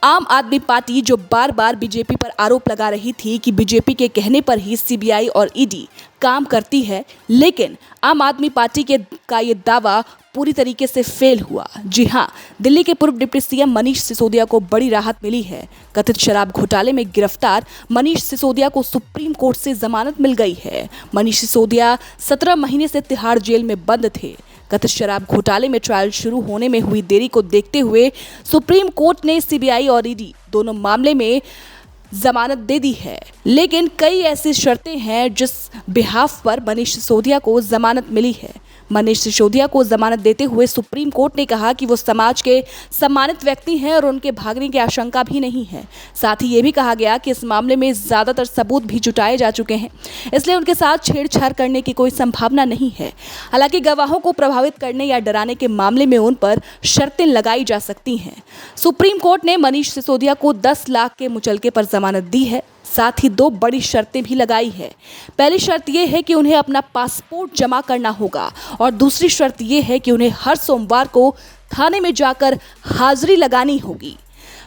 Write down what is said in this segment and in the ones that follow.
आम आदमी पार्टी जो बार बार बीजेपी पर आरोप लगा रही थी कि बीजेपी के कहने पर ही सीबीआई और ईडी काम करती है, लेकिन आम आदमी पार्टी का ये दावा पूरी तरीके से फेल हुआ। जी हां, दिल्ली के पूर्व डिप्टी सीएम मनीष सिसोदिया को बड़ी राहत मिली है। कथित शराब घोटाले में गिरफ्तार मनीष सिसोदिया को सुप्रीम कोर्ट से जमानत मिल गई है। मनीष सिसोदिया 17 महीने से तिहाड़ जेल में बंद थे। कथित शराब घोटाले में ट्रायल शुरू होने में हुई देरी को देखते हुए सुप्रीम कोर्ट ने सीबीआई और ईडी दोनों मामले में जमानत दे दी है, लेकिन कई ऐसी शर्तें हैं जिस बिहाफ पर मनीष सिसोदिया को जमानत मिली है। मनीष सिसोदिया को जमानत देते हुए सुप्रीम कोर्ट ने कहा कि वो समाज के सम्मानित व्यक्ति हैं और उनके भागने की आशंका भी नहीं है। साथ ही ये भी कहा गया कि इस मामले में ज्यादातर सबूत भी जुटाए जा चुके हैं, इसलिए उनके साथ छेड़छाड़ करने की कोई संभावना नहीं है। हालांकि गवाहों को प्रभावित करने या डराने के मामले में उन पर शर्तें लगाई जा सकती हैं। सुप्रीम कोर्ट ने मनीष सिसोदिया को 10 लाख के मुचलके पर जमानत दी है। साथ ही 2 बड़ी शर्तें भी लगाई है। पहली शर्त यह है कि उन्हें अपना पासपोर्ट जमा करना होगा और दूसरी शर्त यह है कि उन्हें हर सोमवार को थाने में जाकर हाजिरी लगानी होगी।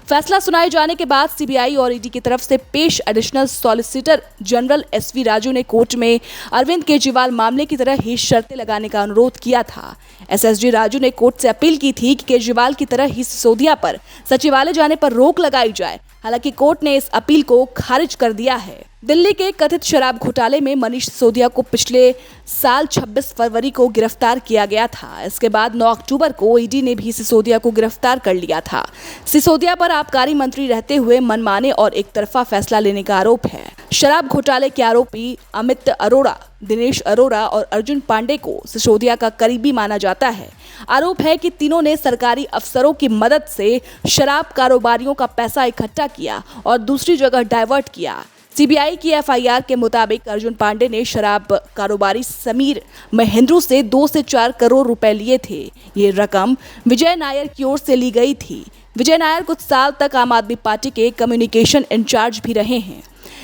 फैसला सुनाए जाने के बाद सीबीआई और ईडी की तरफ से पेश additional solicitor general SV Raju ने कोर्ट में अरविंद केजरीवाल मामले की तरह ही शर्तें लगाने का अनुरोध किया था। एसएसजी राजू ने कोर्ट से अपील की थी कि केजरीवाल की तरह ही सिसोदिया पर सचिवालय जाने पर रोक लगाई जाए। हालांकि कोर्ट ने इस अपील को खारिज कर दिया है। दिल्ली के कथित शराब घोटाले में मनीष सिसोदिया को पिछले साल 26 फरवरी को गिरफ्तार किया गया था। इसके बाद 9 अक्टूबर को ईडी ने भी सिसोदिया को गिरफ्तार कर लिया था। सिसोदिया पर आबकारी मंत्री रहते हुए मनमाने और एक तरफा फैसला लेने का आरोप है। शराब घोटाले के आरोपी अमित अरोड़ा, दिनेश अरोड़ा और अर्जुन पांडे को सिसोदिया का करीबी माना जाता है। आरोप है कि तीनों ने सरकारी अफसरों की मदद से शराब कारोबारियों का पैसा इकट्ठा किया और दूसरी जगह डाइवर्ट किया। सीबीआई की एफआईआर के मुताबिक अर्जुन पांडे ने शराब कारोबारी समीर महेंद्रू से 2 से 4 करोड़ रुपए लिए थे। ये रकम विजय नायर की ओर से ली गई थी। विजय नायर कुछ साल तक आम आदमी पार्टी के कम्युनिकेशन इंचार्ज भी रहे हैं।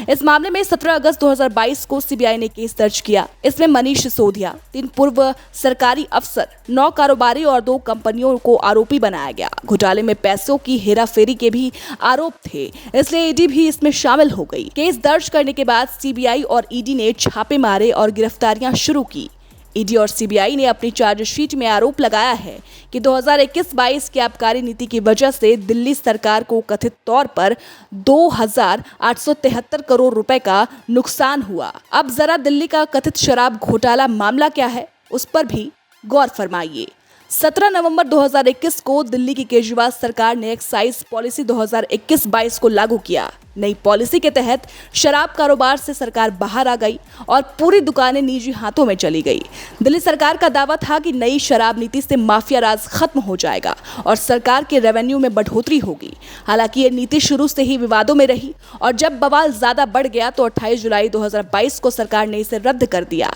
इस मामले में 17 अगस्त 2022 को सीबीआई ने केस दर्ज किया। इसमें मनीष सिसोदिया, 3 पूर्व सरकारी अफसर, 9 कारोबारी और 2 कंपनियों को आरोपी बनाया गया। घोटाले में पैसों की हेराफेरी के भी आरोप थे, इसलिए ईडी भी इसमें शामिल हो गई। केस दर्ज करने के बाद सीबीआई और ईडी ने छापे मारे और गिरफ्तारियां शुरू की। ईडी और सीबीआई ने अपनी चार्जशीट में आरोप लगाया है कि 2021-22 की आबकारी नीति की वजह से दिल्ली सरकार को कथित तौर पर 2,873 करोड़ रुपए का नुकसान हुआ। अब जरा दिल्ली का कथित शराब घोटाला मामला क्या है, उस पर भी गौर फरमाइए। 17 नवंबर 2021 को दिल्ली की केजरीवाल सरकार ने एक्साइज पॉलिसी 2021-22 को लागू किया। नई पॉलिसी के तहत शराब कारोबार से सरकार बाहर आ गई और पूरी दुकानें निजी हाथों में चली गई। दिल्ली सरकार का दावा था कि नई शराब नीति से माफिया राज खत्म हो जाएगा और सरकार के रेवेन्यू में बढ़ोतरी होगी। हालांकि ये नीति शुरू से ही विवादों में रही और जब बवाल ज्यादा बढ़ गया तो 28 जुलाई 2022 को सरकार ने इसे रद्द कर दिया।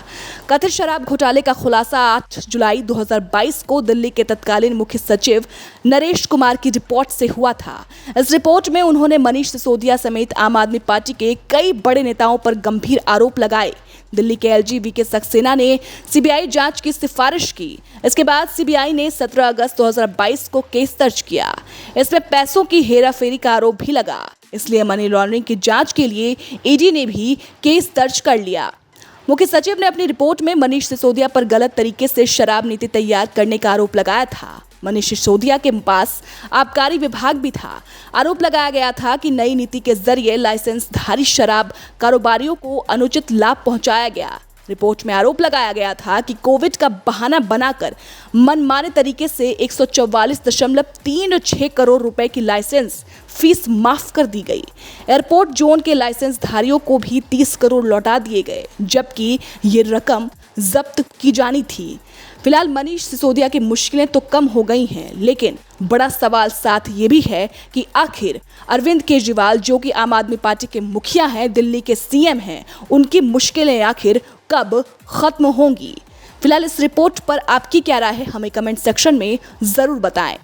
कथित शराब घोटाले का खुलासा 8 जुलाई 2022 को दिल्ली के तत्कालीन मुख्य सचिव नरेश कुमार की रिपोर्ट से हुआ था। इस रिपोर्ट में उन्होंने मनीष सिसोदिया समेत आम आदमी पार्टी के कई बड़े नेताओं पर गंभीर आरोप लगाए। दिल्ली के एलजी वीके सक्सेना ने सीबीआई जांच की सिफारिश की। इसके बाद सीबीआई ने 17 अगस्त 2022 को केस दर्ज किया। इसमें पैसों की हेराफेरी का आरोप भी लगा, इसलिए मनी लॉन्ड्रिंग की जांच के लिए ईडी ने भी केस दर्ज कर लिया। मुख्य सचिव ने अपनी रिपोर्ट में मनीष सिसोदिया पर गलत तरीके से शराब नीति तैयार करने का आरोप लगाया था। मनीष सिसोदिया के पास आबकारी विभाग भी था। आरोप लगाया गया था कि नई नीति के जरिए लाइसेंसधारी शराब कारोबारियों को अनुचित लाभ पहुंचाया गया। रिपोर्ट में आरोप लगाया गया था कि कोविड का बहाना बनाकर मनमाने तरीके से 144.36 करोड़ रुपए की लाइसेंस फीस माफ कर दी गई। एयरपोर्ट जोन के लाइसेंसधारियों को भी 30 करोड़ लौटा दिए गए, जबकि ये रकम जब्त की जानी थी। फिलहाल मनीष सिसोदिया की मुश्किलें तो कम हो गई हैं, लेकिन बड़ा सवाल साथ ये भी है कि आखिर अरविंद केजरीवाल, जो कि आम आदमी पार्टी के मुखिया हैं, दिल्ली के सीएम हैं, उनकी मुश्किलें आखिर कब खत्म होंगी। फिलहाल इस रिपोर्ट पर आपकी क्या राय है, हमें कमेंट सेक्शन में जरूर बताएं।